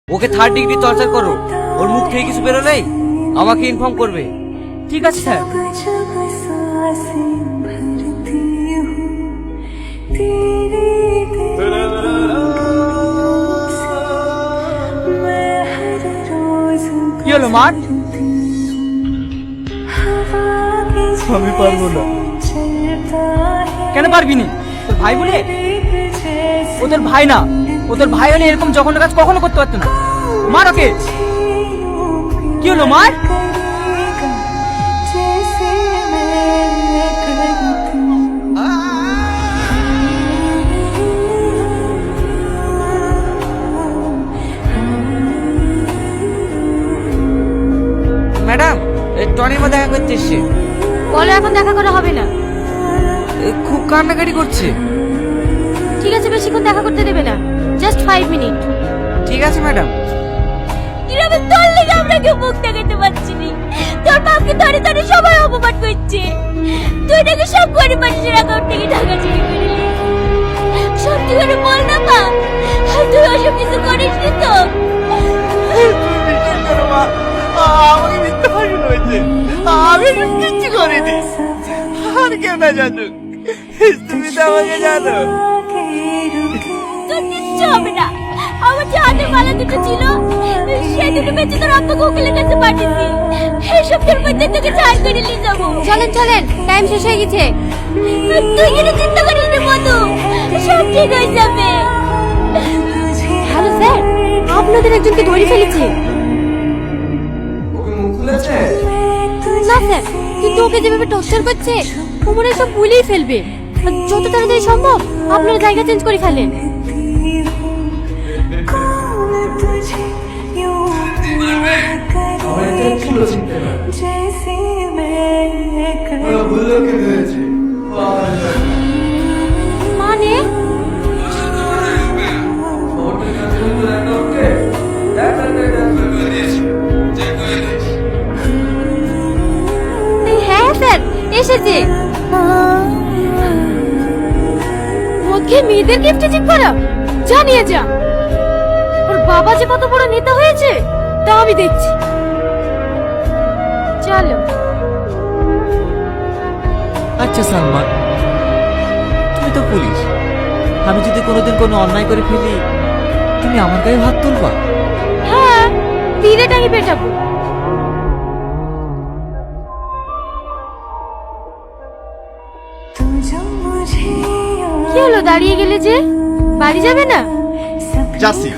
ওকে 3rd degree torture করো। ওর মুখ থেকে কিছু বেরোলেই আমাকে ইনফর্ম করবে। ঠিক আছে স্যার। কি হলো মার? আমি পারবো না। কেন পারবি নি? তোর ভাই বলে? ও তোর ভাই না, ও তোর ভাই হলে এরকম জঘন্য কাজ কখনো করতে পারতো না। মার ওকে। কি হলো মার? ম্যাডাম, টনিমা দেখা করতে এসছে। বলো এখন দেখা করা হবে না। খুব কান্নাকাটি করছে। ঠিক আছে, বেশিক্ষণ দেখা করতে দেবে না, জাস্ট 5 মিনিট। ঠিক আছে ম্যাডাম। কিভাবে তোর লেগে আমরা কেউ মুখ দেখাতে পারছি না। তোর বাপকে ধরে ধরে সবাই অপমান করছে। তুই নাকি সব গরিব মানুষের অ্যাকাউন্ট থেকে টাকা চুরি করলি। সত্যি করে বল না মা, তুই ওসব কিছু করিস নি তো? আমাকে মিথ্যা ফাঁসি হয়েছে। আমি কিচ্ছু করিনি। আর কেউ না জানুক, তুমি তো আমাকে জানো। তোর কিচ্ছু হবে না। আমার যে হাতের মালা দুটো ছিল, সে দুটো বেঁচে তোর আব্বাকে উকিলের কাছে পাঠিয়েছি। এই সপ্তাহের মধ্যে তোকে ছাড় করে নিয়ে যাবো। চলেন চলেন, টাইম শেষ হয়ে গেছে। তুই কিন্তু চিন্তা করিস না মধু, সব ঠিক হয়ে যাবে। হ্যালো স্যার, আপনাদের একজনকে ধরে ফেলেছি। না স্যার, কিন্তু ওকে যেভাবে টর্চার করছে ও মনে হয় সব ভুলেই ফেলবে। যত তাড়াতাড়ি সম্ভব আপনারা জায়গা চেঞ্জ করে ফেলেন। মানে হ্যাঁ স্যার, এসেছে। ওকে মেয়েদের গিফট চেক করা, জানিয়ে যা। ওর বাবা যে কত বড় নেতা হয়েছে তা আমি দেখছি। চলো। আচ্ছা সালমান, তুমি তো পুলিশ। আমি যদি কোনোদিন কোনো অন্যায় করে ফেলি, তুমি আমার গায়ে হাত তুলবা? হ্যাঁ, তীরেটাই পেটাবো। কি হলো, দাঁড়িয়ে গেলে যে? বাড়ি যাবে না? যাচ্ছি।